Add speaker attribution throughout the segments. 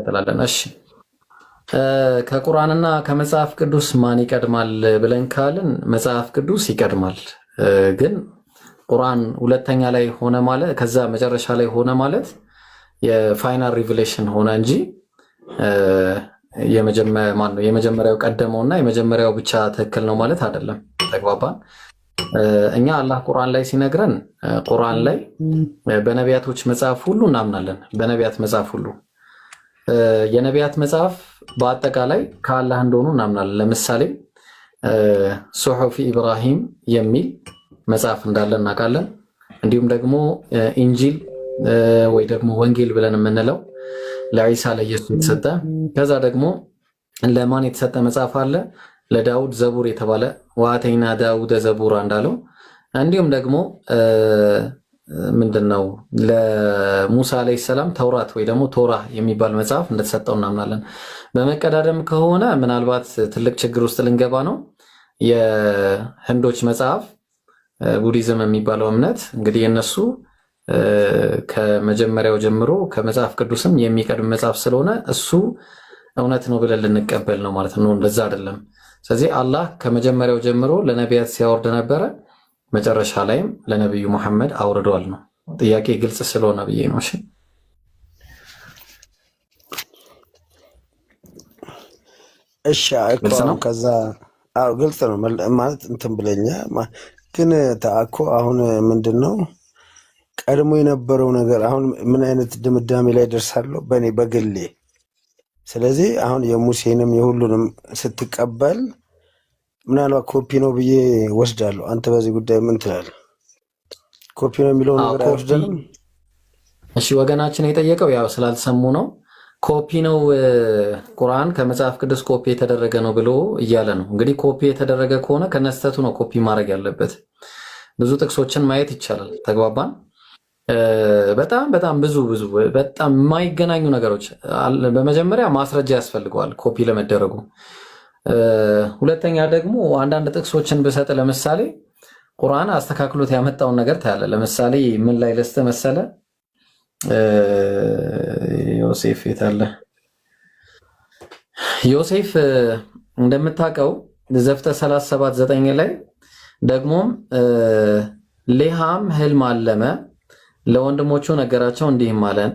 Speaker 1: እንቀጥላለን። እሺ ከቁርአንና ከመጽሐፍ ቅዱስ ማን ይቀድማል ብለን ካልን መጽሐፍ ቅዱስ ይቀድማል። ግን ቁርአን ሁለተኛ ላይ ሆነ ማለት ከዛ መጨረሻ ላይ ሆነ ማለት የፋይናል ሪቪሌሽን ሆነ እንጂ የመጀመሪያው ቀደመውና የመጀመሪያው ብቻ ትክክል ነው ማለት አይደለም። ተግባባን? እኛ አላህ ቁርአን ላይ ሲነግረን ቁርአን ላይ በነቢያቶች መጽሐፍ ሁሉ እናምናለን። በነቢያት መጽሐፍ ሁሉ የነቢያት መጽሐፍ በአጠቃላይ ከአላህ እንደሆኑ እናምናለን። ለምሳሌ ሱሑፊ ኢብራሂም የሚል መጽሐፍ እንዳለ እናውቃለን። እንዲሁም ደግሞ ኢንጂል ወይ ደግሞ ወንጌል ብለን የምንለው ለዒሳ ለኢየሱስ የተሰጠ፣ ከዛ ደግሞ ለማን የተሰጠ መጽሐፍ አለ? ለዳውድ ዘቡር የተባለ ወአተይና ዳውደ ዘቡራ እንዳለው፣ እንዲሁም ደግሞ ምንድነው ለሙሳ አለይሂ ሰላም ተውራት ወይ ደግሞ ቶራ የሚባል መጽሐፍ እንደተሰጠው እናምናለን። በመቀዳደም ከሆነ ምናልባት ትልቅ ችግር ውስጥ ልንገባ ነው። የህንዶች መጽሐፍ ቡዲዝም የሚባለው እምነት እንግዲህ የነሱ ከመጀመሪያው ጀምሮ ከመጽሐፍ ቅዱስም የሚቀድም መጽሐፍ ስለሆነ እሱ እውነት ነው ብለን ልንቀበል ነው ማለት ነው። እንደዛ አይደለም። ስለዚህ አላህ ከመጀመሪያው ጀምሮ ለነቢያት ሲያወርድ ነበረ፣ መጨረሻ ላይም ለነብዩ መሐመድ አውርዷል ነው። ጥያቄ ግልጽ ስለሆነ ብዬ ነው። እሺ
Speaker 2: እሺ ከዛ ግልጽ ነው ማለት እንትን ብለኛ ግን ታኮ አሁን ምንድነው ቀድሞ የነበረው ነገር አሁን ምን አይነት ድምዳሜ ላይ ደርሳለሁ በእኔ በግሌ። ስለዚህ አሁን የሙሴንም የሁሉንም ስትቀበል ምናልባት ኮፒ ነው ብዬ ወስዳለሁ። አንተ በዚህ ጉዳይ ምን ትላለህ? ኮፒ ነው የሚለው ነገር አይወስደንም?
Speaker 1: እሺ ወገናችን የጠየቀው ያው ስላልሰሙ ነው። ኮፒ ነው ቁርአን ከመጽሐፍ ቅዱስ ኮፒ የተደረገ ነው ብሎ እያለ ነው። እንግዲህ ኮፒ የተደረገ ከሆነ ከነስተቱ ነው ኮፒ ማድረግ ያለበት። ብዙ ጥቅሶችን ማየት ይቻላል። ተግባባን? በጣም ብዙ በጣም የማይገናኙ ነገሮች። በመጀመሪያ ማስረጃ ያስፈልገዋል ኮፒ ለመደረጉ። ሁለተኛ ደግሞ አንዳንድ ጥቅሶችን ብሰጥ ለምሳሌ ቁርአን አስተካክሎት ያመጣውን ነገር ታያለ። ለምሳሌ ምን ላይ ለስተ መሰለ ዮሴፍ የታለ? ዮሴፍ እንደምታውቀው ዘፍጥረት 37:9 ላይ ደግሞም ሌሃም ህልም አለመ፣ ለወንድሞቹ ነገራቸው፣ እንዲህም አለን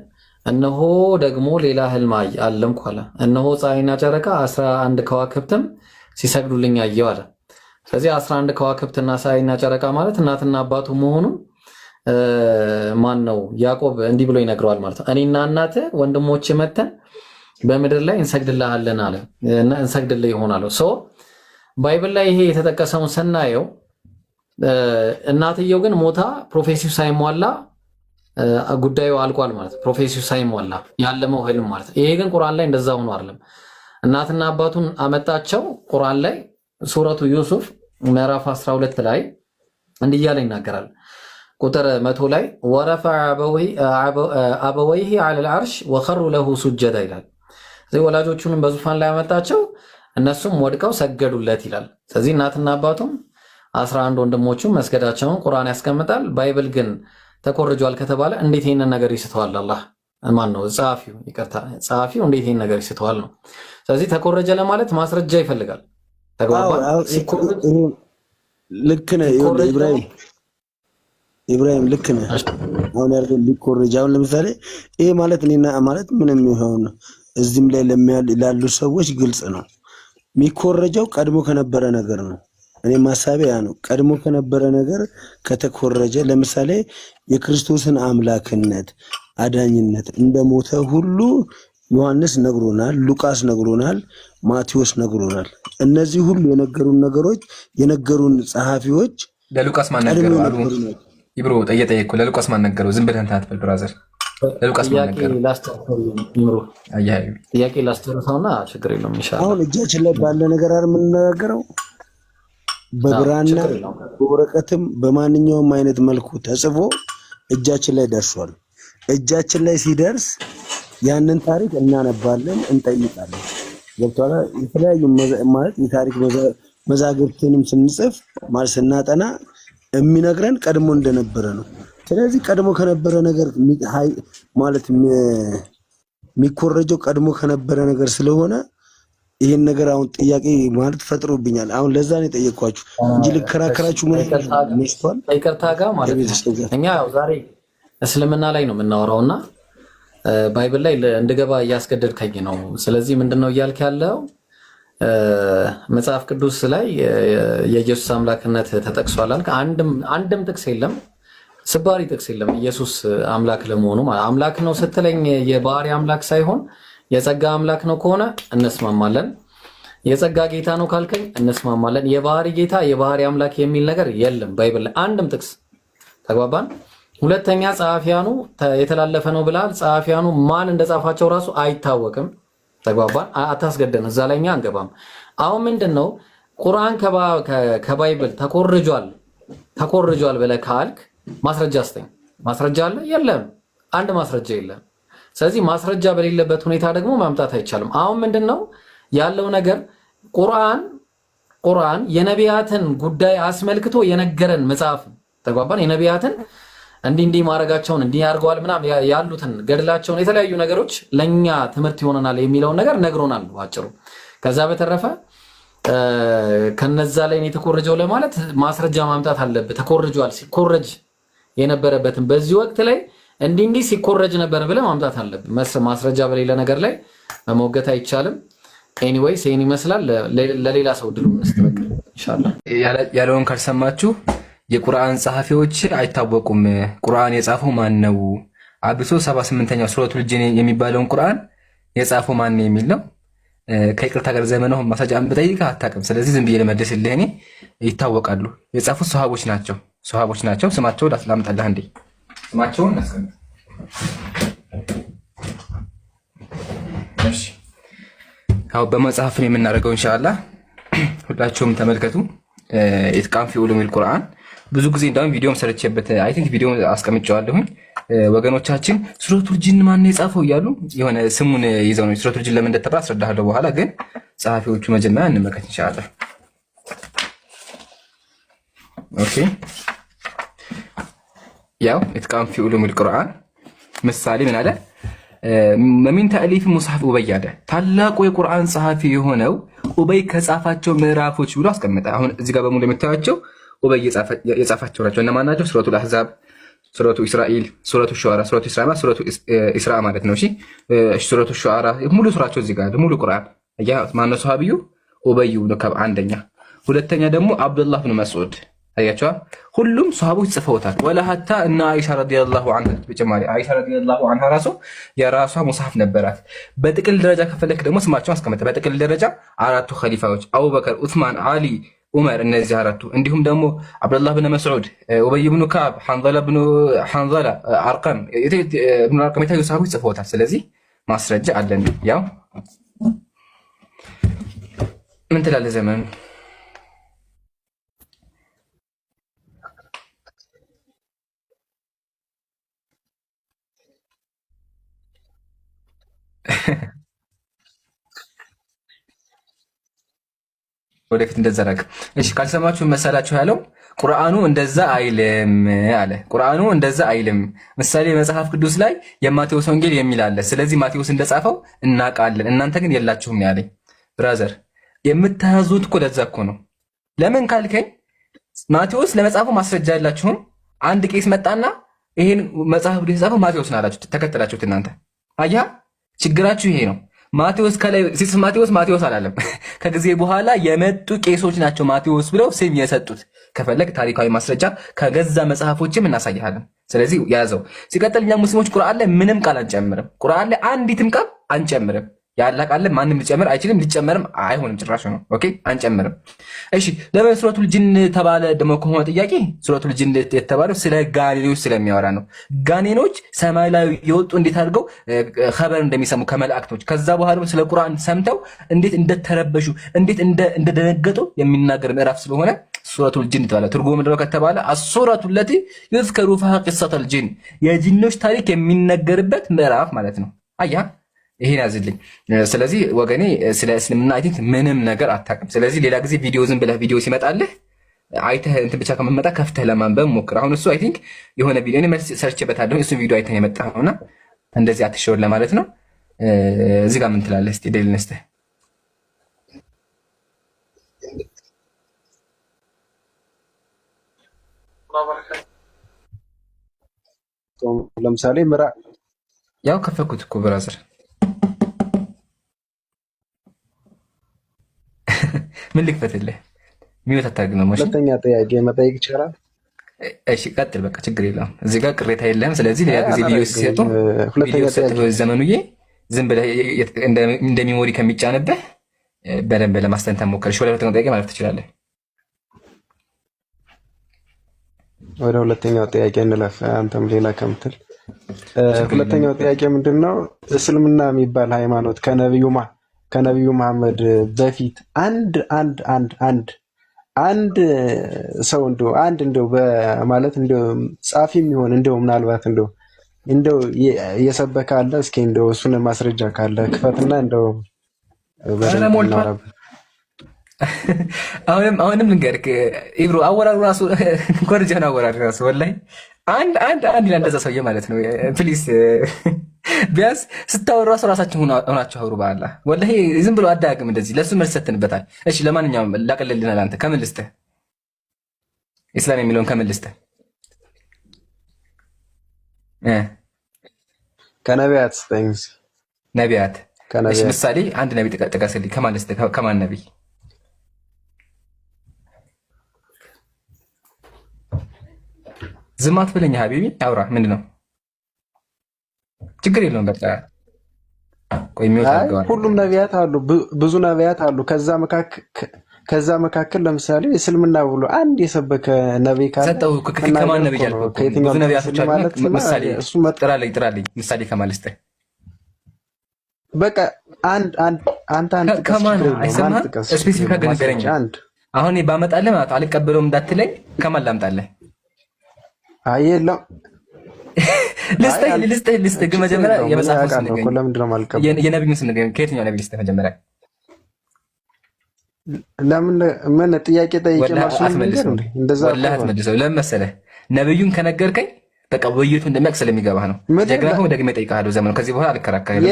Speaker 1: እነሆ ደግሞ ሌላ ህልም አለምኩ አለ። እነሆ ፀሐይና ጨረቃ 11 ከዋክብትም ሲሰግዱልኝ አየሁ አለ። ስለዚህ 11 ከዋክብትና ፀሐይና ጨረቃ ማለት እናትና አባቱ መሆኑ ማን ነው? ያዕቆብ እንዲህ ብሎ ይነግረዋል ማለት ነው። እኔና እናት ወንድሞች መተን በምድር ላይ እንሰግድልሃለን አለ እና እንሰግድልህ ይሆናል። ባይብል ላይ ይሄ የተጠቀሰውን ስናየው እናትየው ግን ሞታ ፕሮፌሲው ሳይሟላ ጉዳዩ አልቋል ማለት ነው። ፕሮፌሲው ሳይሟላ ያለመው ህልም ማለት ነው። ይሄ ግን ቁርአን ላይ እንደዛ ሆኖ አይደለም። እናትና አባቱን አመጣቸው። ቁርአን ላይ ሱረቱ ዩሱፍ ምዕራፍ 12 ላይ እንዲህ እያለ ይናገራል። ቁጥር 100 ላይ ወረፈዐ አበወይሂ ዐለል ዐርሽ ወኸሩ ለሁ ሱጀዳ ይላል። ስለዚህ ወላጆቹንም በዙፋን ላይ አመጣቸው፣ እነሱም ወድቀው ሰገዱለት ይላል። ስለዚህ እናትና አባቱም 11 ወንድሞቹም መስገዳቸውን ቁርአን ያስቀምጣል። ባይብል ግን ተኮርጇል ከተባለ እንዴት ይሄንን ነገር ይስተዋል? አላህ ማን ነው ጸሐፊው? ይቅርታ ጸሐፊው እንዴት ይሄን ነገር ይስተዋል ነው። ስለዚህ ተኮረጀ ለማለት ማስረጃ ይፈልጋል። ተግባባን?
Speaker 2: ልክ ነህ ኢብራሂም ልክ ነህ። አሁን ያልከው ሊኮረጅ አሁን ለምሳሌ ይሄ ማለት እኔና ማለት ምንም ይሆን እዚህም ላይ ላሉ ሰዎች ግልጽ ነው። የሚኮረጀው ቀድሞ ከነበረ ነገር ነው። እኔ ማሳቢያ ያ ነው። ቀድሞ ከነበረ ነገር ከተኮረጀ ለምሳሌ የክርስቶስን አምላክነት አዳኝነት እንደሞተ ሁሉ ዮሐንስ ነግሮናል፣ ሉቃስ ነግሮናል፣ ማቴዎስ ነግሮናል። እነዚህ ሁሉ የነገሩን ነገሮች የነገሩን ጸሐፊዎች
Speaker 3: ለሉቃስ ማን ነገረው አሉ? ይብሮ ጠየቀ። ለሉቃስ ማን ነገረው? ዝም ብለህ ታትበል ብራዘር። ለሉቃስ ማን ነገረው?
Speaker 1: ጥያቄ ላስተርሰውና ችግር የለውም ኢንሻአላህ።
Speaker 2: አሁን እጃችን ላይ ባለ ነገር አይደል የምንነጋገረው? በብራና በወረቀትም በማንኛውም አይነት መልኩ ተጽፎ እጃችን ላይ ደርሷል። እጃችን ላይ ሲደርስ ያንን ታሪክ እናነባለን፣ እንጠይቃለን። ገብቷል? የተለያዩ ማለት የታሪክ መዛግብትንም ስንጽፍ ማለት ስናጠና የሚነግረን ቀድሞ እንደነበረ ነው። ስለዚህ ቀድሞ ከነበረ ነገር ማለት የሚኮረጀው ቀድሞ ከነበረ ነገር ስለሆነ ይሄን ነገር አሁን ጥያቄ ማለት ፈጥሮብኛል። አሁን ለዛ ነው የጠየኳችሁ እንጂ ልከራከራችሁ ምን መስቷል።
Speaker 1: ይቅርታ ጋር ማለት ነው። እኛ ያው ዛሬ እስልምና ላይ ነው የምናወራውና ባይብል ላይ እንድገባ እያስገደድከኝ ነው። ስለዚህ ምንድነው እያልክ ያለው? መጽሐፍ ቅዱስ ላይ የኢየሱስ አምላክነት ተጠቅሷል አልክ። አንድም ጥቅስ የለም፣ ስባሪ ጥቅስ የለም ኢየሱስ አምላክ ለመሆኑ። አምላክ ነው ስትለኝ የባህሪ አምላክ ሳይሆን የጸጋ አምላክ ነው ከሆነ እንስማማለን። የጸጋ ጌታ ነው ካልከኝ እንስማማለን። የባህሪ ጌታ የባህሪ አምላክ የሚል ነገር የለም ባይብል ላይ አንድም ጥቅስ። ተግባባን? ሁለተኛ ጸሐፊያኑ የተላለፈ ነው ብላል። ጸሐፊያኑ ማን እንደጻፋቸው ራሱ አይታወቅም። ተግባባን? አታስገደን፣ እዛ ላይ እኛ አንገባም። አሁን ምንድነው ቁርአን ከባይብል ተኮርጇል ብለህ ካልክ ማስረጃ አስተኝ። ማስረጃ አለ? የለም፣ አንድ ማስረጃ የለም። ስለዚህ ማስረጃ በሌለበት ሁኔታ ደግሞ ማምጣት አይቻልም። አሁን ምንድነው ያለው ነገር? ቁርአን የነቢያትን ጉዳይ አስመልክቶ የነገረን መጽሐፍ። ተግባባን? የነቢያትን እንዲህ ማድረጋቸውን እንዲህ ያርገዋል ምናምን ያሉትን ገድላቸውን የተለያዩ ነገሮች ለኛ ትምህርት ይሆነናል የሚለውን ነገር ነግሮናል ባጭሩ። ከዛ በተረፈ ከነዛ ላይ የተኮረጀው ለማለት ማስረጃ ማምጣት አለበት። ተኮርጇል፣ ሲኮረጅ የነበረበትን በዚህ ወቅት ላይ እንዲህ ሲኮረጅ ነበር ብለህ ማምጣት አለብህ። ማስረጃ በሌለ ነገር ላይ መሞገት አይቻልም። ኤኒዌይስ ይሄን ይመስላል። ለሌላ ሰው ድሉ መስጠት ኢንሻአላህ።
Speaker 3: ያለውን ካልሰማችሁ የቁርአን ጸሐፊዎች አይታወቁም። ቁርአን የጻፈው ማን ነው? አብሶ 78ኛው ሱረቱል ጂን የሚባለውን ቁርአን የጻፈው ማን ነው የሚል ነው። ከይቅርታ ጋር ዘመናው ማሳጃ አንብጠይቅ አታውቅም። ስለዚህ ዝም ብዬ ለመደስልህ እኔ ይታወቃሉ። የጻፉት ሱሐቦች ናቸው። ስማቸውን ላምጣልህ እንዴ? ስማቸውን አስቀምጥ። እሺ አው በመጽሐፍ ነው የምናደርገው ኢንሻአላህ። ሁላችሁም ተመልከቱ። ኢትቃን ፊ ኡሉሚል ቁርአን ብዙ ጊዜ እንዳውም ቪዲዮም ሰርቼበት አይ ቲንክ ቪዲዮ አስቀምጬዋለሁኝ። ወገኖቻችን ሱረቱል ጂን ማን ነው የጻፈው እያሉ የሆነ ስሙን ይዘው ነው። ሱረቱል ጂን ለምን እንደተባለ አስረዳሃለሁ በኋላ። ግን ጸሐፊዎቹ መጀመሪያ እንመልከት ኢንሻአላህ። ኦኬ ያው ኢትቃን ፊ ኡሉሚል ቁርአን ምሳሌ ምን አለ? ሚን ተአሊፍ ሙስሐፍ ኡበይ አለ። ታላቁ የቁርአን ጸሐፊ የሆነው ኡበይ ከጻፋቸው ምዕራፎች ብሎ አስቀመጠ። አሁን እዚህ ጋር በሙሉ የምታዩቸው ኡበይ የጻፋቸው ናቸው። እነማን ናቸው? ሱረቱል አህዛብ፣ ሱረቱ እስራኤል፣ ሱረቱ ሹዓራ፣ ሱረቱ ኢስራ፣ ሱረቱ ኢስራ ማለት ነው። እሺ ሱረቱ ሹዓራ ሙሉ ሱራቸው እዚህ ጋር ሙሉ ቁርአን ያ ማነው? ሰሃቢዩ ኡበይ ብን ከዕብ አንደኛ። ሁለተኛ ደግሞ አብዱላህ ብን መስዑድ አያቸዋ። ሁሉም ሰሃቦች ጽፈውታል። ወላ ሀታ እና አይሻ ረዲየላሁ ዐንሃ በጨማሪ አይሻ ረዲየላሁ ዐንሃ ራሱ የራሷ ሙስሐፍ ነበራት። በጥቅል ደረጃ ከፈለክ ደግሞ ስማቸውን አስቀምጠ። በጥቅል ደረጃ አራቱ ኸሊፋዎች አቡበከር፣ ዑስማን፣ አሊ፣ ዑመር እነዚህ አራቱ እንዲሁም ደግሞ አብዱላህ ብን መስዑድ፣ ኡበይ ብን ከዕብ፣ ሐንዘላ፣ አርቀም የተለያዩ ሰሃቦች ጽፈውታል። ስለዚህ ማስረጃ አለን። ያው ምን ትላለህ ዘመኑ? ወደፊት እንደዛ ረግ እሺ፣ ካልሰማችሁ መሰላችሁ ያለው ቁርአኑ እንደዛ አይልም አለ። ቁርአኑ እንደዛ አይልም። ምሳሌ መጽሐፍ ቅዱስ ላይ የማቴዎስ ወንጌል የሚል አለ። ስለዚህ ማቴዎስ እንደጻፈው እናውቃለን፣ እናንተ ግን የላችሁም ያለኝ። ብራዘር የምታዙት እኮ ለዛ እኮ ነው። ለምን ካልከኝ ማቴዎስ ለመጽሐፉ ማስረጃ ያላችሁም። አንድ ቄስ መጣና ይሄን መጽሐፍ ቅዱስ የጻፈው ማቴዎስ ነው አላችሁ፣ ተከተላችሁት እናንተ። አያ ችግራችሁ ይሄ ነው። ማቴዎስ ከላይ ሲጽፍ ማቴዎስ አላለም። ከጊዜ በኋላ የመጡ ቄሶች ናቸው ማቴዎስ ብለው ስም የሰጡት። ከፈለግ ታሪካዊ ማስረጃ ከገዛ መጽሐፎችም እናሳያለን። ስለዚህ ያዘው። ሲቀጥል እኛ ሙስሊሞች ቁርአን ላይ ምንም ቃል አንጨምርም። ቁርአን ላይ አንዲትም ቃል አንጨምርም። ያላ ቃል ማንም ሊጨምር አይችልም፣ ሊጨመርም አይሆንም ጭራሽ ነው። ኦኬ አንጨምርም። እሺ ለምን ሱረቱል ጂን ተባለ ደግሞ ከሆነ ጥያቄ ሱረቱል ጂን የተባለው ስለ ጋኔኖች ስለሚያወራ ነው። ጋኔኖች ሰማይ ላይ የወጡ እንዴት አድርገው ኸበር እንደሚሰሙ ከመላእክቶች፣ ከዛ በኋላ ስለ ቁርአን ሰምተው እንዴት እንደተረበሹ እንዴት እንደደነገጡ የሚናገር ምዕራፍ ስለሆነ ሱረቱል ጂን ተባለ። ትርጉሙ ምንድነው ከተባለ አሱረቱ ለቲ ይዝከሩ ፊሃ ቂሰቱል ጂን የጂኖች ታሪክ የሚነገርበት ምዕራፍ ማለት ነው። አያ ይሄን ያዝልኝ። ስለዚህ ወገኔ ስለ እስልምና አይ ቲንክ ምንም ነገር አታውቅም። ስለዚህ ሌላ ጊዜ ቪዲዮ ዝም ብለህ ቪዲዮ ሲመጣልህ አይተህ እንትን ብቻ ከመመጣ ከፍተህ ለማንበብ ሞክር። አሁን እሱ አይ ቲንክ የሆነ ቪዲዮ እኔ መልስ ሰርችበታለሁ። እሱ ቪዲዮ አይተህ የመጣኸውና እንደዚህ አትሸወድ ለማለት ነው። እዚህ ጋር ምን ትላለህ? እስቲ ደሊል ነስተ
Speaker 2: ለምሳሌ
Speaker 3: ያው ከፈኩት እኮ ብራዘር ምን ልክፈትልህ? ሚውት አታርግ ነው።
Speaker 2: ሁለተኛ ጥያቄ መጠየቅ ይቻላል?
Speaker 3: እሺ ቀጥል፣ በቃ ችግር የለውም። እዚህ ጋር ቅሬታ የለህም። ስለዚህ ሌላ ጊዜ ቪዲዮ ሲሰጡ ዘመኑዬ ዝም ብለህ እንደ ሚሞሪ ከሚጫንብህ በደንብ ለማስተንተን ሞክር። ወደ ሁለተኛው ጥያቄ ማለት ትችላለህ።
Speaker 2: ወደ ሁለተኛው ጥያቄ እንለፍ፣ አንተም ሌላ ከምትል። ሁለተኛው ጥያቄ ምንድነው? እስልምና የሚባል ሃይማኖት ከነቢዩ መሐመድ በፊት አንድ ሰው እንደው በማለት እንደው ጻፊ የሚሆን እንደው ምናልባት እንደው እየሰበከ አለ? እስኪ እንደው እሱን ማስረጃ ካለ ክፈትና እንደው
Speaker 3: አሁንም ልንገርህ ኢብሮ አወራሩ ራሱ ኮርጀን አወራሩ ራሱ ወላሂ አንድ ይላል እንደዛ ሰውዬ ማለት ነው። ፕሊስ ቢያንስ ስታወሩ ራሱ ራሳችን ሆናችሁ አውሩ። በአላህ ወላሂ ዝም ብሎ አዳግም እንደዚህ ለሱ መልስ ሰጥተንበታል። እሺ ለማንኛውም ላቀለልና አንተ ከምን ልስጥህ? ኢስላም የሚለውን ከምን ልስጥህ?
Speaker 2: ከነቢያት ስጠኝስ?
Speaker 3: ነቢያት እሺ ምሳሌ አንድ ነቢ ጥቀስልኝ። ከማን ልስጥህ? ከማን ነቢይ? ዝም አትበለኝ ሀቢቢ አውራ። ምንድን ነው ችግር የለውም። በቃ ቆይ
Speaker 2: ሁሉም ነቢያት አሉ፣ ብዙ ነቢያት አሉ። ከዛ መካከል ለምሳሌ እስልምና ብሎ አንድ የሰበከ ነቢይ ካለ
Speaker 3: ሰጠው። ከማን ነቢይ ያልኩህ? ብዙ ነቢያቶች አሉ። ምሳሌ ጥራልኝ። ምሳሌ ከማን ልስጥህ?
Speaker 2: በቃ አንተ
Speaker 3: ከማን አይሰማህም? ስፔሲፊክ አገናኝ። አሁን ባመጣልህ ማለት አልቀበለውም እንዳትለኝ። ከማን ላምጣልህ?
Speaker 2: የለም
Speaker 3: ልስጥህ ግን መጀመሪያ የመጽሐፍ ውስጥ
Speaker 2: የነቢዩን
Speaker 3: ስም ንገረኝ። ከየትኛው ነቢይ ልስጥህ መጀመሪያ?
Speaker 2: ምን ጥያቄ ጠይቄ
Speaker 3: አትመልሰው። ለምን መሰለህ? ነቢዩን ከነገርከኝ በቃ ውይይቱ እንደሚያውቅ ስለሚገባህ ነው። ጀግና ሆኖ ደግሜ እጠይቅሃለሁ። ዘመኑ ከዚህ በኋላ አልከራከርም።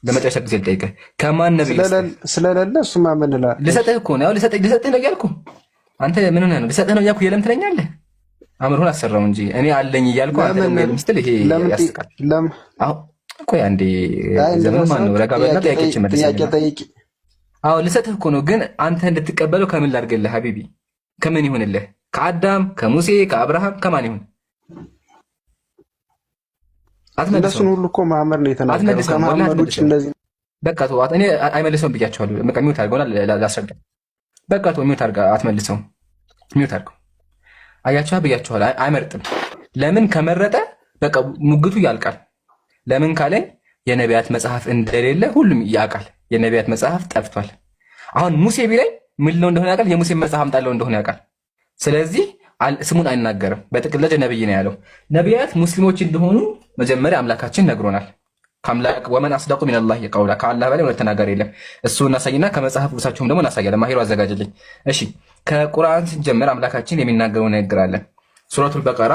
Speaker 3: ለመጨረሻ ጊዜ ልጠይቅህ። ከማን ነቢይ
Speaker 2: ስለሌለ እሱማ ምን እላለሁ?
Speaker 3: ልሰጥህ እኮ ነው። ልሰጥህ ነው እያልኩህ አንተ ምን ሆነህ ነው? ልሰጥህ ነው እያልኩህ የለም ትለኛለህ። አምርሆን አሰራው እንጂ እኔ አለኝ እያልኩ አንተ ደግሞ የለም ስትል ይሄ ያስቃል። ቆይ አንዴ ዘመኑ ማን ነው? ረጋ በልና ጥያቄዎችን መልስ። አዎ ልሰጥህ እኮ ነው፣ ግን አንተ እንድትቀበለው ከምን ላድርግልህ ሀቢቢ? ከምን ይሁንልህ? ከአዳም ከሙሴ ከአብርሃም ከማን ይሁን?
Speaker 2: እነሱን ሁሉ እኮ መሐመድ ነው የተናገረው። ከመሐመድ ውጭ እንደዚህ
Speaker 3: በቃ ተው። እኔ አይመልሰውም ብያቸዋለሁ። በቃ ሚውት አድርገውና ላስረዳ። በቃ ተው፣ ሚውት አትመልሰውም። ሚውት አድርገው። አያቸዋ ብያቸዋል። አይመርጥም። ለምን ከመረጠ በቃ ሙግቱ ያልቃል። ለምን ካለኝ የነቢያት መጽሐፍ እንደሌለ ሁሉም ያውቃል። የነቢያት መጽሐፍ ጠፍቷል። አሁን ሙሴ ቢለኝ ምን ለው እንደሆነ ያውቃል። የሙሴን መጽሐፍ አምጣለው እንደሆነ ያውቃል። ስለዚህ ስሙን አይናገርም። በጥቅል ነብይ ነው ያለው። ነቢያት ሙስሊሞች እንደሆኑ መጀመሪያ አምላካችን ነግሮናል። ከአምላክ ወመን አስደቁ ሚነላሂ ቀውላ፣ ከአላህ በላይ እውነት ተናጋሪ የለም። እሱ እናሳይና ከመጽሐፍ ቅዱሳችሁም ደግሞ እናሳያለን። ማሂሩ አዘጋጅልኝ። እሺ ከቁርአን ስንጀምር አምላካችን የሚናገረው ነገር አለ። ሱረቱል በቀራ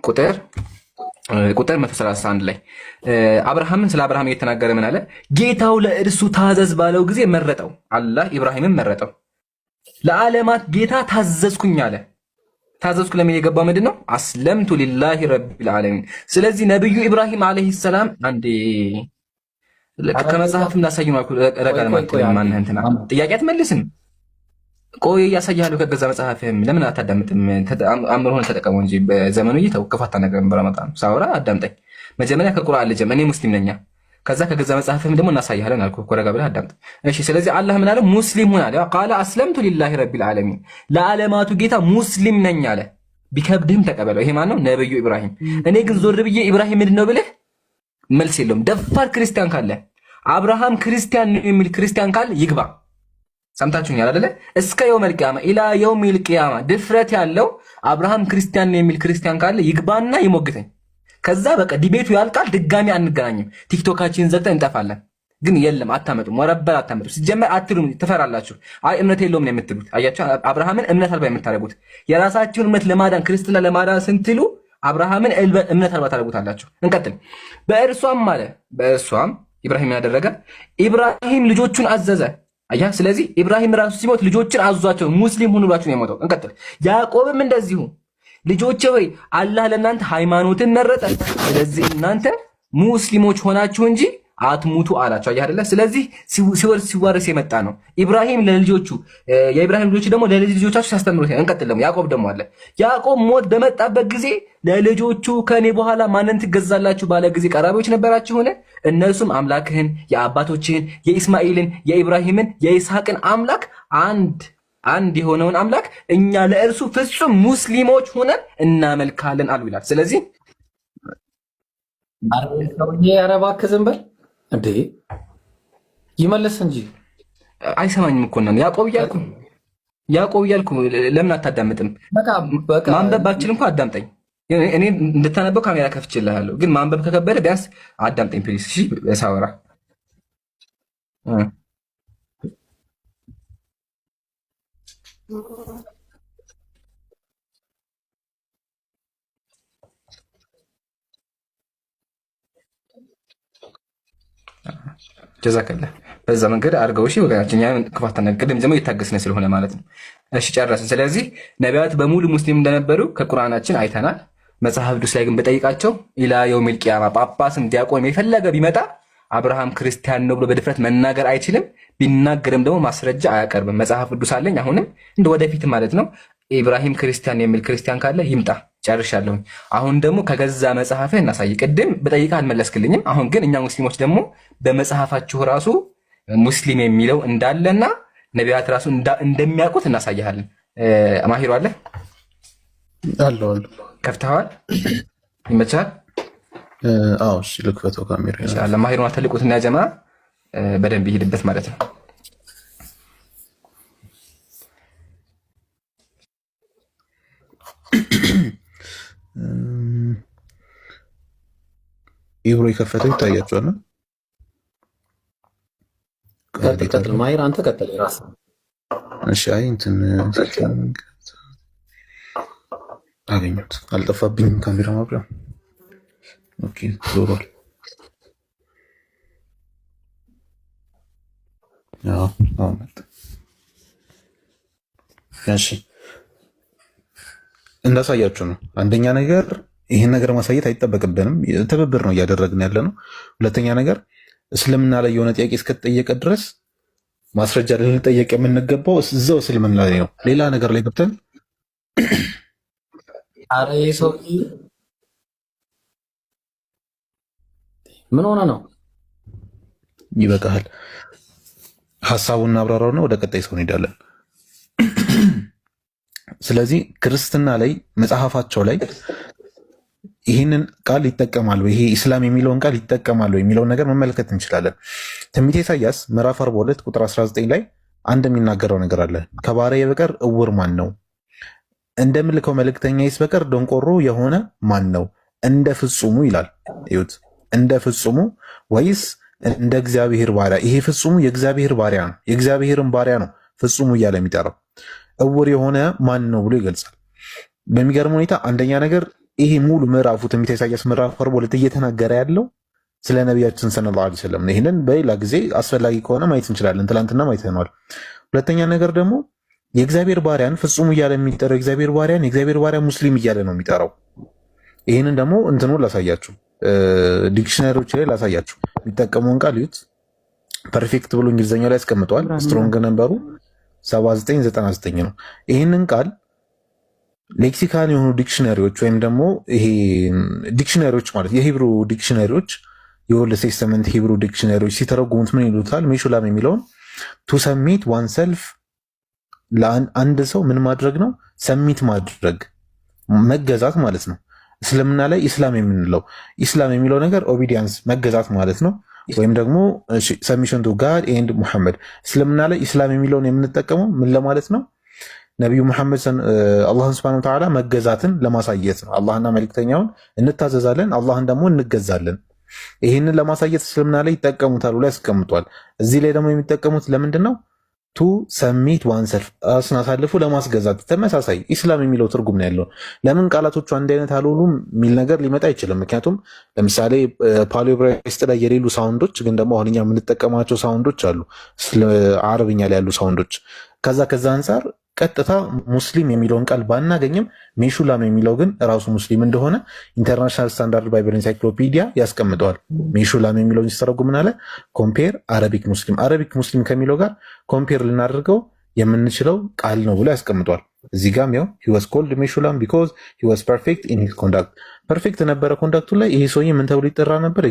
Speaker 3: ቁጥር 131 ላይ አብርሃምን ስለ አብርሃም እየተናገረ ምን አለ? ጌታው ለእርሱ ታዘዝ ባለው ጊዜ መረጠው። አላህ ኢብራሂምን መረጠው። ለዓለማት ጌታ ታዘዝኩኝ አለ። ታዘዝኩ ለምን የገባው ምንድን ነው? አስለምቱ ሊላሂ ረቢል ዓለሚን። ስለዚህ ነብዩ ኢብራሂም አለይሂ ሰላም አንዴ ከመጽሐፍም ላሳይ ነው። ረጋ ለማለት ማንህ እንትና ጥያቄ አትመልስም። ቆይ ያሳያለሁ ከገዛ መጽሐፍህም። ለምን አታዳምጥም? አእምሮህን ተጠቀመው እንጂ በዘመኑ ይተው። ክፋታ ነገር በረመጣ ነው ሳውራ አዳምጠኝ። መጀመሪያ ከቁርአን ልጀም። እኔ ሙስሊም ነኝ። ከዛ ከገዛ መጽሐፍህም ደግሞ እናሳያለን አልኩህ እኮ። ረጋ ብለህ አዳምጥ። እሺ ስለዚህ አላህ ምን አለ? ሙስሊም ሁን አለ። ቃለ አስለምቱ ሊላሂ ረቢል ዓለሚን፣ ለዓለማቱ ጌታ ሙስሊም ነኝ አለ። ቢከብድህም ተቀበለው። ይሄ ማን ነው? ነብዩ ኢብራሂም። እኔ ግን ዞር ብዬ ኢብራሂም ምንድን ነው ብለህ መልስ የለውም። ደፋር ክርስቲያን ካለ አብርሃም ክርስቲያን ነው የሚል ክርስቲያን ካለ ይግባ። ሰምታችሁኛል አይደለ? እስከ የውመል ቂያማ ኢላ የውሚል ቂያማ ድፍረት ያለው አብርሃም ክርስቲያን ነው የሚል ክርስቲያን ካለ ይግባና ይሞግተኝ። ከዛ በቃ ዲቤቱ ያልቃል። ድጋሚ አንገናኝም። ቲክቶካችንን ዘግተን እንጠፋለን። ግን የለም አታመጡም፣ ወረበል አታመጡም። ሲጀመር አትሉም፣ ትፈራላችሁ። አይ እምነት የለውም ነው የምትሉት። አያችሁ አብርሃምን እምነት አልባ የምታደርጉት የራሳችሁን እምነት ለማዳን ክርስትና ለማዳን ስንትሉ አብርሃምን እምነት አልባ ታደርጉታላችሁ። እንቀጥል። በእርሷም ኢብራሂም ያደረገ ኢብራሂም ልጆቹን አዘዘ። አያ ስለዚህ ኢብራሂም ራሱ ሲሞት ልጆችን አዟቸው ሙስሊም ሁኑ ብላችሁ ነው የሞተው። እንቀጥል። ያዕቆብም እንደዚሁ ልጆቼ ሆይ አላህ ለእናንተ ሃይማኖትን መረጠ፣ ስለዚህ እናንተ ሙስሊሞች ሆናችሁ እንጂ አትሙቱ አላቸው። አያ አይደለ? ስለዚህ ሲወርስ የመጣ ነው። ኢብራሂም ለልጆቹ የኢብራሂም ልጆች ደግሞ ለልጅ ልጆቻቸው ሲያስተምሩት። እንቀጥል። ደግሞ ያዕቆብ ደግሞ አለ። ያዕቆብ ሞት በመጣበት ጊዜ ለልጆቹ ከኔ በኋላ ማንን ትገዛላችሁ ባለ ጊዜ ቀራቢዎች ነበራችሁን? እነርሱም አምላክህን የአባቶችህን የኢስማኤልን የኢብራሂምን የይስሐቅን አምላክ አንድ የሆነውን አምላክ እኛ ለእርሱ ፍጹም ሙስሊሞች ሆነን እናመልካለን አሉ ይላል። ስለዚህ
Speaker 1: ኧረ እባክህ ዝም በል እንዴ! ይመለስ እንጂ
Speaker 3: አይሰማኝም እኮ ነው። ያዕቆብ እያልኩ ለምን አታዳምጥም? ማንበብ ባችል እንኳ አዳምጠኝ። እኔ እንድታነበው ካሜራ ከፍቼልሃለሁ፣ ግን ማንበብ ከከበደ ቢያንስ አዳምጠኝ ፕሊዝ። እሺ ሳወራ ጀዛከላ በዛ መንገድ አድርገው። እሺ ወገናችን ያን ክፋት ቅድም ጀምሮ እየታገስን ስለሆነ ማለት ነው። እሺ ጨረስን። ስለዚህ ነቢያት በሙሉ ሙስሊም እንደነበሩ ከቁርአናችን አይተናል። መጽሐፍ ቅዱስ ላይ ግን በጠይቃቸው ኢላ የውሚል ቂያማ ጳጳስም ዲያቆን የፈለገ ቢመጣ አብርሃም ክርስቲያን ነው ብሎ በድፍረት መናገር አይችልም። ቢናገርም ደግሞ ማስረጃ አያቀርብም። መጽሐፍ ቅዱስ አለኝ አሁንም እንደ ወደፊት ማለት ነው። ኢብራሂም ክርስቲያን የሚል ክርስቲያን ካለ ይምጣ። ጨርሻለሁኝ። አሁን ደግሞ ከገዛ መጽሐፍህ እናሳይ። ቅድም በጠይቃ አልመለስክልኝም። አሁን ግን እኛ ሙስሊሞች ደግሞ በመጽሐፋችሁ ራሱ ሙስሊም የሚለው እንዳለና ነቢያት ራሱ እንደሚያውቁት እናሳይሃለን። ማሂሩ አለ ከፍተዋል። ይመቻል።
Speaker 4: አዎ እሺ፣ ልክፈተው ካሜራ
Speaker 3: ኢንሻአላህ። ማሂሩን አትልቁትና ያ ጀማ በደንብ ይሄድበት ማለት ነው።
Speaker 4: ኢብሮ የከፈተው ይታያችኋል።
Speaker 1: ቀጥል ማሂር፣ አንተ ቀጥል ራስህ።
Speaker 4: እሺ አይ እንትን አገኘሁት፣ አልጠፋብኝም ካሜራ ማብሪያ። ኦኬ ዞሯል። አዎ መጣ። እሺ እንዳሳያችሁ ነው። አንደኛ ነገር ይህን ነገር ማሳየት አይጠበቅብንም፣ ትብብር ነው እያደረግን ያለ ነው። ሁለተኛ ነገር እስልምና ላይ የሆነ ጥያቄ እስከተጠየቀ ድረስ ማስረጃ ልንጠየቅ የምንገባው እዛው እስልምና ላይ ነው። ሌላ ነገር ላይ ገብተን
Speaker 1: ኧረ ይሄ ሰውዬ ምን ሆነ ነው?
Speaker 4: ይበቃሃል። ሀሳቡን እናብራራውና ወደ ቀጣይ ሰው እንሄዳለን። ስለዚህ ክርስትና ላይ መጽሐፋቸው ላይ ይህንን ቃል ይጠቀማሉ፣ ይሄ ኢስላም የሚለውን ቃል ይጠቀማሉ የሚለውን ነገር መመልከት እንችላለን። ትንቢተ ኢሳይያስ ምዕራፍ 42 ቁጥር 19 ላይ አንድ የሚናገረው ነገር አለ። ከባሪያዬ በቀር እውር ማን ነው? እንደምልከው መልእክተኛዬስ በቀር ደንቆሮ የሆነ ማን ነው? እንደ ፍጹሙ ይላል። እዩት፣ እንደ ፍጹሙ ወይስ እንደ እግዚአብሔር ባሪያ? ይሄ ፍጹሙ የእግዚአብሔር ባሪያ ነው። የእግዚአብሔርን ባሪያ ነው ፍጹሙ እያለ የሚጠራው። እውር የሆነ ማን ነው ብሎ ይገልጻል። በሚገርም ሁኔታ አንደኛ ነገር ይሄ ሙሉ ምዕራፉ ትንቢተ ኢሳይያስ ምዕራፍ 42 እየተናገረ ያለው ስለ ነቢያችን ሰለላሁ ዐለይሂ ወሰለም ነው። ይህንን በሌላ ጊዜ አስፈላጊ ከሆነ ማየት እንችላለን። ትላንትና ማይተናል። ሁለተኛ ነገር ደግሞ የእግዚአብሔር ባሪያን ፍጹም እያለ የሚጠራው የእግዚአብሔር ባሪያ ሙስሊም እያለ ነው የሚጠራው። ይህንን ደግሞ እንትኑ ላሳያችሁ፣ ዲክሽነሪዎች ላይ ላሳያችሁ። የሚጠቀመውን ቃል ዩት ፐርፌክት ብሎ እንግሊዝኛው ላይ ያስቀምጠዋል። ስትሮንግ ነምበሩ 7999 ነው። ይህንን ቃል ሌክሲካን የሆኑ ዲክሽነሪዎች ወይም ደግሞ ይሄ ዲክሽነሪዎች ማለት የሂብሩ ዲክሽነሪዎች የኦልድ ቴስተመንት ሂብሩ ዲክሽነሪዎች ሲተረጉሙት ምን ይሉታል? ሜሹላም የሚለውን ቱ ሰሚት ዋን ሰልፍ ለአንድ ሰው ምን ማድረግ ነው? ሰሚት ማድረግ መገዛት ማለት ነው። እስልምና ላይ ኢስላም የምንለው ኢስላም የሚለው ነገር ኦቢዲያንስ መገዛት ማለት ነው። ወይም ደግሞ ሰሚሽን ቱ ጋድ ኤንድ ሙሐመድ። እስልምና ላይ ኢስላም የሚለውን የምንጠቀመው ምን ለማለት ነው? ነቢዩ ሙሐመድ አላህን ሱብሓነሁ ወተዓላ መገዛትን ለማሳየት ነው። አላህና መልክተኛውን እንታዘዛለን፣ አላህን ደግሞ እንገዛለን። ይህንን ለማሳየት እስልምና ላይ ይጠቀሙታል ብሎ ያስቀምጧል። እዚህ ላይ ደግሞ የሚጠቀሙት ለምንድን ነው? ቱ ሰሚት ዋንሰልፍ ራስን አሳልፎ ለማስገዛት ተመሳሳይ ኢስላም የሚለው ትርጉም ነው ያለው። ለምን ቃላቶቹ አንድ አይነት አልሆኑም የሚል ነገር ሊመጣ አይችልም። ምክንያቱም ለምሳሌ ፓሊዮብራይስጥ ላይ የሌሉ ሳውንዶች ግን ደግሞ አሁን እኛ የምንጠቀማቸው ሳውንዶች አሉ፣ አረብኛ ላይ ያሉ ሳውንዶች። ከዛ አንጻር ቀጥታ ሙስሊም የሚለውን ቃል ባናገኝም ሜሹላም የሚለው ግን ራሱ ሙስሊም እንደሆነ ኢንተርናሽናል ስታንዳርድ ባይብል ኢንሳይክሎፒዲያ ያስቀምጠዋል። ሜሹላም የሚለውን ሲተረጉም ምን አለ? ኮምፔር አረቢክ ሙስሊም። አረቢክ ሙስሊም ከሚለው ጋር ኮምፔር ልናደርገው የምንችለው ቃል ነው ብሎ ያስቀምጠዋል። እዚህ ጋም ያው he was called ሜሹላም because he was perfect in his conduct። ፐርፌክት ነበረ ኮንዳክቱ ላይ። ይሄ ሰውዬ ምን ተብሎ ይጠራ ነበር?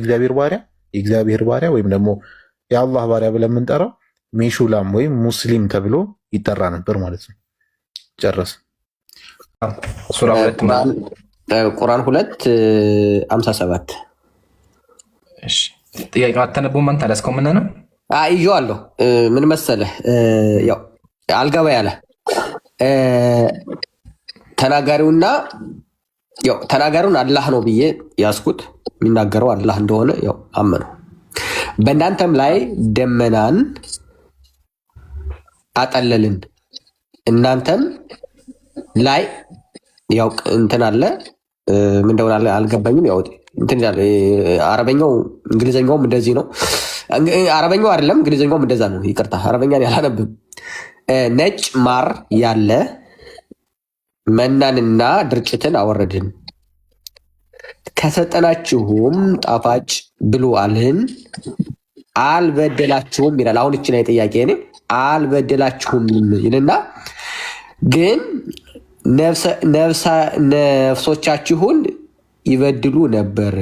Speaker 4: የእግዚአብሔር ባሪያ ወይም ደግሞ የአላህ ባሪያ ብለን የምንጠራው ሜሹላም ወይም ሙስሊም ተብሎ ይጠራ ነበር ማለት ነው። ጨረስ።
Speaker 3: ሱራ 2
Speaker 5: ቁርአን 2:57
Speaker 3: እሺ። ጥያቄው አተነበውም አንተ አላስቆምና ነው
Speaker 5: ይዤዋለሁ። ምን መሰለህ ያው አልገባ ያለ ተናጋሪውና ያው ተናጋሪውን አላህ ነው ብዬ ያስኩት፣ የሚናገረው አላህ እንደሆነ ያው አመነው። በእናንተም ላይ ደመናን አጠለልን እናንተም ላይ ያው እንትን አለ ምን እንደሆነ አልገባኝም። ያው እንትን ይላል አረበኛው እንግሊዘኛውም እንደዚህ ነው። አረበኛው አይደለም እንግሊዘኛውም እንደዛ ነው። ይቅርታ አረበኛን ያላነብም። ነጭ ማር ያለ መናንና ድርጭትን አወረድን ከሰጠናችሁም ጣፋጭ ብሉ አልን አልበደላችሁም ይላል። አሁን እቺ ላይ ጥያቄ እኔ አልበደላችሁም ይልና ግን ነፍሶቻችሁን ይበድሉ ነበር።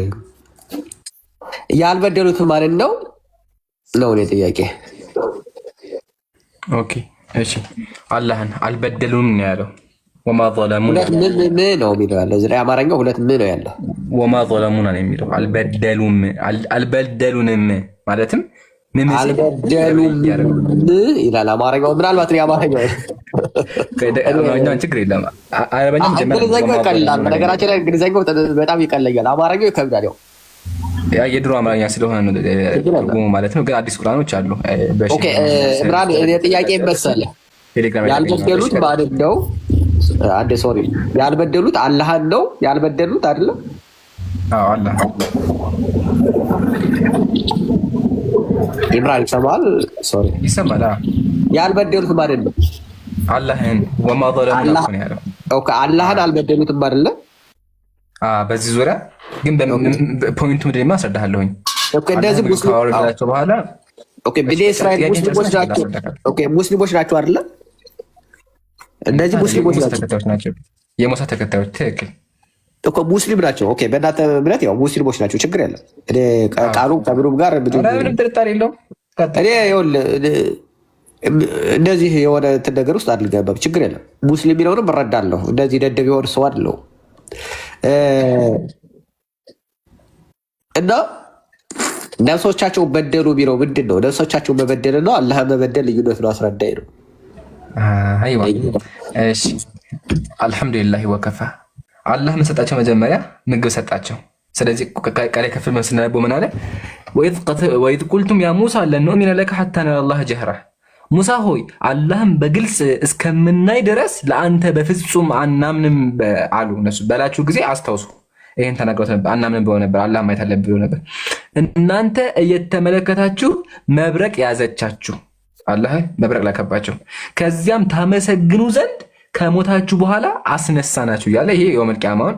Speaker 5: ያልበደሉት ማለት ነው እኔ ጥያቄ።
Speaker 3: ኦኬ እሺ። አላህን አልበደሉም ነው ያለው። ወማ ظلمونا
Speaker 5: ምን ነው የሚለው ያለው እዚህ አማርኛው ሁለት ምን ነው ያለው?
Speaker 3: ወማ ظلمونا ነው የሚለው። አልበደሉንም ማለትም
Speaker 5: አልበደሉም ይላል አማርኛው። ምናልባት ነው አማርኛው
Speaker 3: ችግር የለም። አረበኛው
Speaker 5: እንግሊዘኛው ይቀላል። ነገራችን ላይ እንግሊዘኛው በጣም ይቀለኛል፣ አማርኛው ይከብዳል።
Speaker 3: ያው የድሮ አማርኛ ስለሆነ ነው ትርጉሙ ማለት ነው። ግን አዲስ ቁርአኖች አሉ።
Speaker 5: ኦኬ ኢምራን ጥያቄ መሰለህ ያልበደሉት ማለት ነው ሶሪ ያልበደሉት አላህን ነው ያልበደሉት አይደለም?
Speaker 3: አዎ አላህ
Speaker 5: ኢብራሂም ይሰማል? ሶሪ
Speaker 3: ይሰማል።
Speaker 5: ያልበደሉት ማለት ነው
Speaker 3: አላህን ወማ ظلمنا ነው ያለው።
Speaker 5: ኦኬ አላህን አልበደሉትም አይደለ?
Speaker 3: በዚህ ዙሪያ ግን ፖይንቱ ምንድን ነው አስረዳሃለሁኝ።
Speaker 5: ኦኬ እንደዚህ
Speaker 3: ሙስሊሞች በኋላ
Speaker 5: ኦኬ በኔ እስራኤል ሙስሊሞች ናቸው። ኦኬ ሙስሊሞች ናቸው አይደለ? እንደዚህ ሙስሊሞች
Speaker 3: ናቸው የሙሳ ተከታዮች ትክክል
Speaker 5: እኮ ሙስሊም ናቸው። ኦኬ በእናንተ እምነት ያው ሙስሊሞች ናቸው፣ ችግር የለም። እኔ ቃሉ ከብሩም ጋር
Speaker 3: ምንም ጥርጣሬ የለውም።
Speaker 5: እኔ እንደዚህ የሆነ እንትን ነገር ውስጥ አልገባም፣ ችግር የለም። ሙስሊም የሚለውንም እረዳለሁ። እንደዚህ ደደብ የሆነ ሰው አይደለሁም። እና ነፍሶቻቸው በደሉ የሚለው ምንድን ነው? ነፍሶቻቸው መበደል ነው አላህ መበደል ልዩነት ነው። አስረዳኝ ነው።
Speaker 3: እሺ አልሐምዱሊላህ ወከፋ። አላህ ምን ሰጣቸው? መጀመሪያ ምግብ ሰጣቸው። ስለዚህ ቃል ክፍል ምን ስናነበው ምን አለ? ወኢዝ ቁልቱም ያ ሙሳ ለን ኑእሚነ ለከ ሐታ ነረ አላህ ጀህራ። ሙሳ ሆይ አላህም በግልጽ እስከምናይ ድረስ ለአንተ በፍጹም አናምንም አሉ። እነሱ በላችሁ ጊዜ አስታውሱ። ይሄን ተናግረው ነበር። አናምንም ብለው ነበር። አላህ ማየት አለብህ ብለው ነበር። እናንተ እየተመለከታችሁ መብረቅ ያዘቻችሁ። አላህ መብረቅ ላከባቸው። ከዚያም ታመሰግኑ ዘንድ ከሞታችሁ በኋላ አስነሳናችሁ እያለ ይሄ የውመል ቂያማውን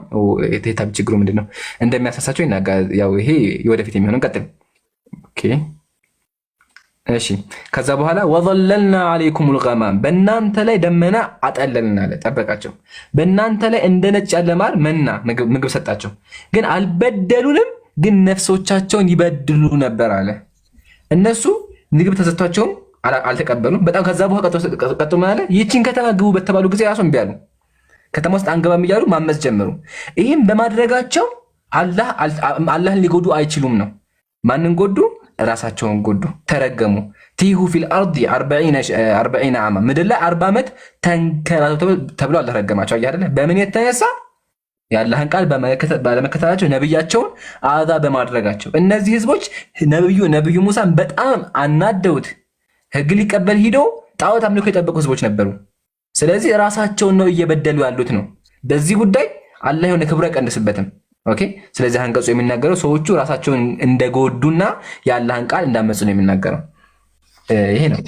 Speaker 3: የታብ ችግሩ ምንድን ነው እንደሚያሳሳቸው ይናገራል። ያው ይሄ የወደፊት የሚሆነው ቀጥል። ኦኬ እሺ። ከዛ በኋላ ወዘለልና አለይኩሙል ገማም በእናንተ ላይ ደመና አጠለልን አለ፣ ጠበቃቸው። በእናንተ ላይ እንደ ነጭ ያለ ማር መና ምግብ ሰጣቸው። ግን አልበደሉንም፣ ግን ነፍሶቻቸውን ይበድሉ ነበር አለ። እነሱ ምግብ ተሰጥቷቸውም አልተቀበሉም። በጣም ከዛ በኋላ ቀጥቶ ማለት ይህችን ከተማ ግቡ በተባሉ ጊዜ ራሱ እምቢ አሉ። ከተማ ውስጥ አንገባም እያሉ ማመፅ ጀመሩ። ይህም በማድረጋቸው አላህን ሊጎዱ አይችሉም ነው። ማንን ጎዱ? ራሳቸውን ጎዱ፣ ተረገሙ። ቲሁ ፊል አርዲ 40 ዓማ ምድር ላይ 40 ዓመት ተንከራተቱ ተብሎ አላህ ረገማቸው። አይደለ? በምን የተነሳ? የአላህን ቃል ባለመከተላቸው፣ ነብያቸውን አዛ በማድረጋቸው። እነዚህ ህዝቦች ነብዩ ሙሳን በጣም አናደውት ህግ ሊቀበል ሂዶ ጣዖት አምልኮ የጠበቁ ህዝቦች ነበሩ። ስለዚህ ራሳቸውን ነው እየበደሉ ያሉት ነው። በዚህ ጉዳይ አላህ የሆነ ክብሩ አይቀንስበትም። ኦኬ። ስለዚህ አንቀጹ የሚናገረው ሰዎቹ ራሳቸውን እንደጎዱና የአላህን ቃል እንዳመጹ ነው የሚናገረው። ይሄ ነው።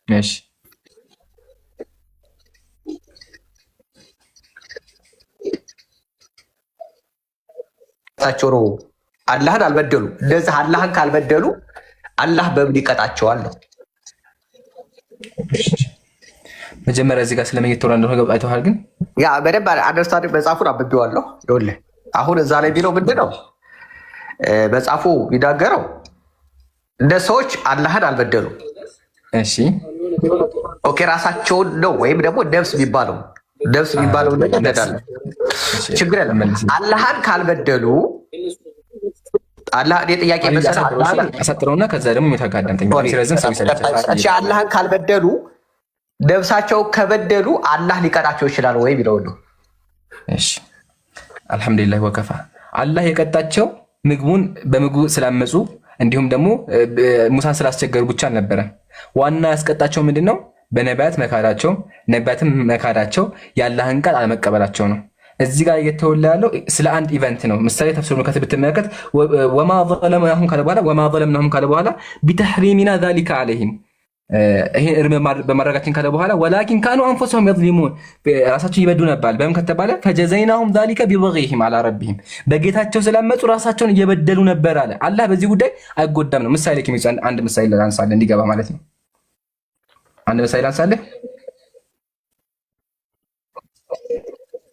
Speaker 3: እሺ
Speaker 5: ራሳቸው ነው አላህን አልበደሉ። እንደዚህ አላህን ካልበደሉ አላህ በምን ይቀጣቸዋል ነው።
Speaker 3: መጀመሪያ እዚህ ጋር ስለመየተራ እንደሆነ ገብታችኋል። ግን
Speaker 5: ያ በደንብ አንደርስታንድ መጽሐፉን አንብቤዋለሁ። ይኸውልህ አሁን እዛ ላይ ቢለው ምንድን ነው መጽሐፉ የሚናገረው? እንደ ሰዎች አላህን አልበደሉ።
Speaker 3: እሺ
Speaker 5: ኦኬ፣ ራሳቸውን ነው ወይም ደግሞ ነፍስ የሚባለው ነገር እንዳለ ችግር የለም። አላህን ካልበደሉ አላህ ጥያቄ
Speaker 3: አሳጥረውና ከዛ ደግሞ የተጋዳምጠኝ
Speaker 5: አላህን ካልበደሉ ነፍሳቸው ከበደሉ አላህ ሊቀጣቸው ይችላል ወይ ቢለው ነው።
Speaker 3: እሺ አልሐምዱሊላህ ወከፋ። አላህ የቀጣቸው በምግቡ ስላመፁ እንዲሁም ደግሞ ሙሳን ስላስቸገሩ ብቻ አልነበረም። ዋና ያስቀጣቸው ምንድን ነው? በነቢያት መካዳቸው፣ ነቢያትም መካዳቸው፣ የአላህን ቃል አለመቀበላቸው ነው። እዚህ ጋር እየተወላ ያለው ስለ አንድ ኢቨንት ነው። ምሳሌ ተፍሲር ነው ብትመለከት ወማ ዘለምናሁም ካለ በኋላ ቢተሕሪሚና ዛሊከ ዐለይሂም ይሄን እርም በማድረጋችን ካለ በኋላ ወላኪን ካኑ አንፉሰሁም የዝሊሙን ራሳቸው ይበዱ ነበር። በምን ከተባለ ፈጀዘይናሁም ዛሊከ ቢበጊሂም ዐላ ረቢሂም በጌታቸው ስላመፁ ራሳቸውን እየበደሉ ነበር አለ። አላህ በዚህ ጉዳይ አይጎዳም ነው። ምሳሌ ከሚጽ አንድ ምሳሌ ላንሳለህ እንዲገባ ማለት ነው። አንድ ምሳሌ ላንሳለህ።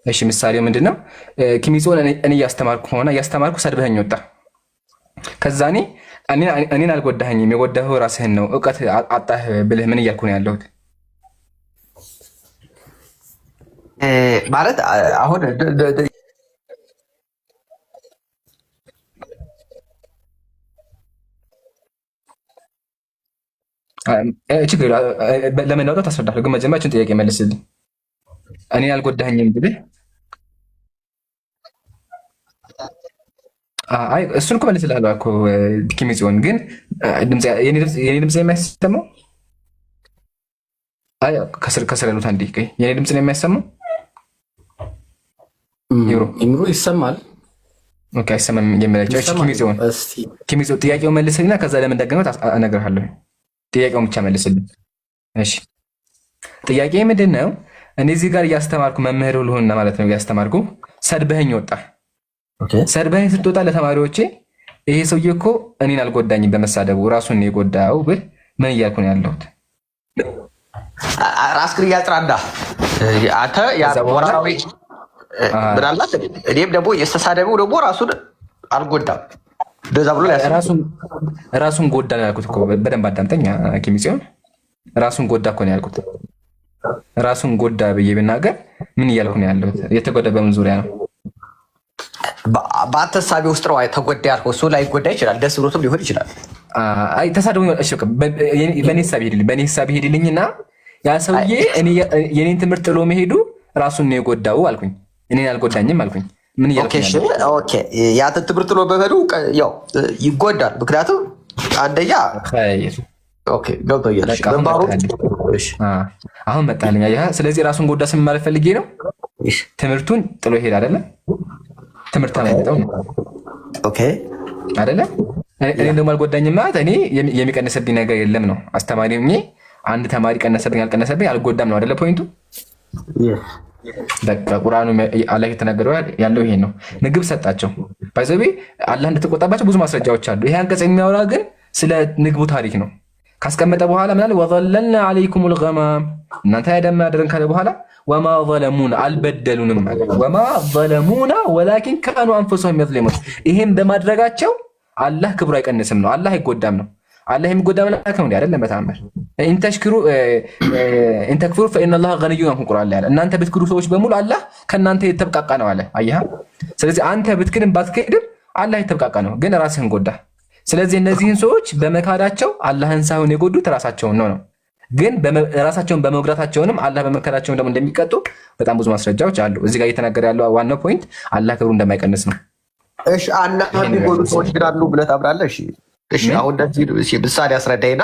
Speaker 3: እሺ ምሳሌው ምንድነው? ኪሚጾን እኔ እያስተማርኩ ሰድበኸኝ ወጣ። ከዛ እኔን አልጎዳኸኝም፣ የጎዳኸው ራስህን ነው፣ እውቀት አጣህ ብልህ ምን እያልኩ ነው ያለሁት?
Speaker 5: ማለት አሁን
Speaker 3: ችግር ለመናወጣት አስረዳለሁ፣ ግን መጀመሪያችን ጥያቄ መልስልኝ። እኔን አልጎዳኸኝም ብልህ እሱን እኮ መልስልሃለሁ እኮ ኪሚጽዮን። ግን የኔ ድምፅ የማይሰማው ከስር ያሉት አንዴ የኔ ድምፅ ነው የሚያሰማው።
Speaker 1: ኢምሩ ይሰማል?
Speaker 3: አይሰማም የሚላቸው ኪሚጽዮን ጥያቄውን መልስልኝና ከዛ ለምን እንደገና እነግርሃለሁ። ጥያቄውን ብቻ መልስልኝ። እሺ ጥያቄ ምንድን ነው? እኔ እዚህ ጋር እያስተማርኩ መምህር ልሆንና ማለት ነው እያስተማርኩ ሰድበኸኝ ወጣ። ሰድበኸኝ ስትወጣ ለተማሪዎቼ ይሄ ሰውዬ እኮ እኔን አልጎዳኝም በመሳደቡ ራሱን የጎዳው ብል ምን እያልኩ ነው ያለሁት?
Speaker 5: ራስህን እያጽናና አንተ ወራዊ ምናልባት እኔም ደግሞ የተሳደበው ደግሞ ራሱን አልጎዳም እንደዛ ብሎ
Speaker 3: ራሱን ጎዳ ነው ያልኩት እኮ። በደንብ አዳምጠኝ ኪሚጽዮን። ራሱን ጎዳ እኮ ነው ያልኩት። ራሱን ጎዳ ብዬ ብናገር ምን እያልኩ ነው ያለሁት? የተጎዳ በምን ዙሪያ ነው?
Speaker 5: በአንተ ሳቢ ውስጥ ነው ተጎዳ ያልከው። እሱ ላይ ጎዳ ይችላል፣ ደስ ብሎትም ሊሆን ይችላል።
Speaker 3: ተሳደቡ። በእኔ ሂሳብ ሄድልኝና ያ ሰውዬ የኔን ትምህርት ጥሎ መሄዱ ራሱን ነው የጎዳው አልኩኝ። እኔን አልጎዳኝም አልኩኝ። ምን
Speaker 5: ያንተን ትምህርት ጥሎ በመሄዱ ያው ይጎዳል። ምክንያቱም አንደኛ ገብቶኛል።
Speaker 3: አሁን መጣልኝ። ስለዚህ ራሱን ጎዳ ስም ማለት ፈልጌ ነው። ትምህርቱን ጥሎ ይሄድ አይደለም፣ ትምህርት አመጣው ነው አይደለም። እኔ ደግሞ አልጎዳኝም ማለት እኔ የሚቀንስብኝ ነገር የለም ነው። አስተማሪ ሆኜ አንድ ተማሪ ቀነሰብኝ አልቀነሰብኝ አልጎዳም ነው አይደለ ፖይንቱ። በቃ ቁርአኑ አላህ የተናገረው ያለው ይሄን ነው። ምግብ ሰጣቸው ባይዘቤ አላህ እንደተቆጣባቸው ብዙ ማስረጃዎች አሉ። ይሄ አንቀጽ የሚያወራ ግን ስለ ምግቡ ታሪክ ነው። ካስቀመጠ በኋላ ምናለ ወዘለልና አለይኩሙል ገማም እናንተ ያደማ ያደረን ካለ በኋላ ወማ ዘለሙና አልበደሉንም ማለት ወማ ዘለሙና ወላኪን ካኑ አንፉሰሁም የዝሊሙን። ይሄን በማድረጋቸው አላህ ክብሩ አይቀንስም ነው፣ አላህ አይጎዳም ነው። አላህ የሚጎዳ መልአክ ነው አይደለም። በተአምር ኢንተክፍሩ ፈኢነላህ ገኒዩን አንኩም ቁርአን ላይ አለ። እናንተ ብትክዱ ሰዎች በሙሉ አላህ ከእናንተ የተብቃቃ ነው አለ። አየህ። ስለዚህ አንተ ብትክድም ባትክድም አላህ የተብቃቃ ነው፣ ግን ራስህን ጎዳ። ስለዚህ እነዚህን ሰዎች በመካዳቸው አላህን ሳይሆን የጎዱት ራሳቸውን ነው። ግን ራሳቸውን በመጉዳታቸውንም አላህ በመካዳቸውን ደግሞ እንደሚቀጡ በጣም ብዙ ማስረጃዎች አሉ። እዚህ ጋር እየተናገረ ያለው ዋናው ፖይንት አላህ ክብሩ እንደማይቀንስ ነው።
Speaker 5: እሺ አላህን የሚጎዱ ሰዎች ግን አሉ ብለህ ታምናለህ? እሺ አሁን እንደዚህ ምሳሌ አስረዳይና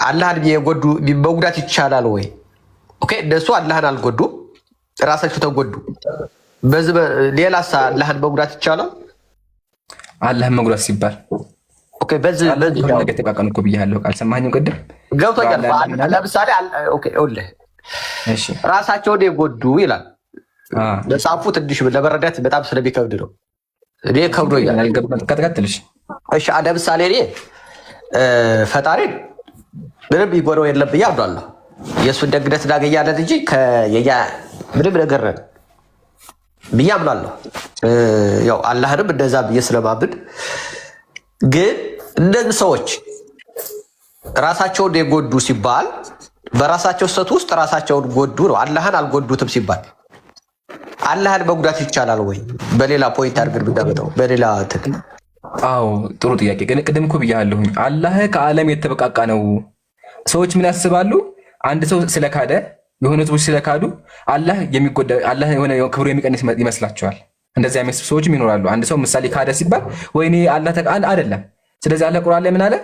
Speaker 5: አላህን የጎዱ መጉዳት ይቻላል ወይ? ኦኬ እነሱ አላህን አልጎዱም፣ ራሳቸው ተጎዱ። በዚህ ሌላስ አላህን መጉዳት ይቻላል?
Speaker 3: አላህን መጉዳት ሲባል ኦኬ በዚህ ነገር ተቃቀን እኮ ብያለሁ። አልሰማኸኝም? ቅድም
Speaker 5: ገብቶኛል። ለምሳሌ ኦኬ እሺ ራሳቸውን የጎዱ ይላል ለጻፉ ትንሽ ለመረዳት በጣም ስለሚከብድ ነው። እኔ ከብዶኛል።
Speaker 3: ቀጥልሽ።
Speaker 5: እሺ ለምሳሌ እኔ ፈጣሪ ምንም ይጎዳው የለም ብዬ አምናለሁ። የእሱን ደግነት እናገኛለን እንጂ ከየኛ ምንም ነገር ብዬ አምናለሁ። ያው አላህንም እንደዛ ብዬ ስለማምን ግን እነዚህ ሰዎች ራሳቸውን የጎዱ ሲባል በራሳቸው ሰት ውስጥ ራሳቸውን ጎዱ ነው። አላህን አልጎዱትም ሲባል አላህን መጉዳት ይቻላል ወይ? በሌላ ፖይንት አድርገን ብናመጣው በሌላ ትክክል።
Speaker 3: አዎ ጥሩ ጥያቄ። ግን ቅድም እኮ ብያለሁኝ አላህ ከዓለም የተበቃቃ ነው። ሰዎች ምን ያስባሉ? አንድ ሰው ስለካደ የሆነ ሰዎች ስለካዱ አላህ የሚጎዳ አላህ የሆነ ክብሩ የሚቀንስ ይመስላቸዋል። እንደዚህ አይነት ሰዎችም ይኖራሉ። አንድ ሰው ምሳሌ ካደ ሲባል ወይኔ አላህ ተቃል አይደለም። ስለዚህ አላህ ቁርአን ላይ ምን አለ?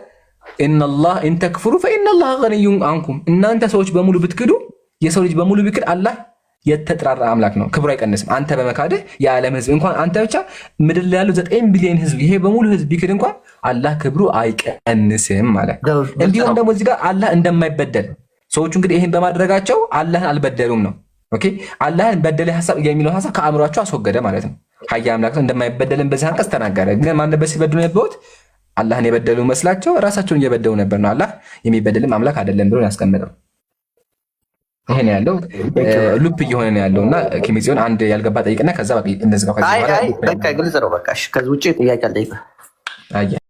Speaker 3: ኢነላህ ኢንተክፍሩ ፈኢነላህ ገኒዩን አንኩም። እናንተ ሰዎች በሙሉ ብትክዱ፣ የሰው ልጅ በሙሉ ቢክድ አላህ የተጥራራ አምላክ ነው፣ ክብሩ አይቀንስም። አንተ በመካደህ የዓለም ህዝብ እንኳን አንተ ብቻ ምድር ላይ ያለው 9 ቢሊዮን ህዝብ ይሄ በሙሉ ህዝብ ቢክድ እንኳን አላህ ክብሩ አይቀንስም ማለት። እንዲሁም ደግሞ እዚህ ጋር አላህ እንደማይበደል ሰዎቹ እንግዲህ ይሄን በማድረጋቸው አላህን አልበደሉም ነው። ኦኬ አላህን በደለ ሐሳብ የሚለው ሐሳብ ከአእምሯቸው አስወገደ ማለት ነው። ሀያ አምላክ እንደማይበደልን በዚህ አንቀጽ ተናገረ። ግን ማን ነበር ሲበድሉ የነበሩት? አላህን የበደሉ መስላቸው ራሳቸውን እየበደሉ ነበር ነው። አላህ የሚበደልም አምላክ አይደለም ብሎ ያስቀመጠው ይሄ ነው ያለው። ሉፕ እየሆነ ነው ያለው እና ኪሚዚዮን አንድ ያልገባ ጠይቅና ከዛ በቃ እንደዚህ ነው።
Speaker 5: በቃ ግልጽ ነው። በቃ ከዚህ ውጭ ጥያቄ አልጠይቅም።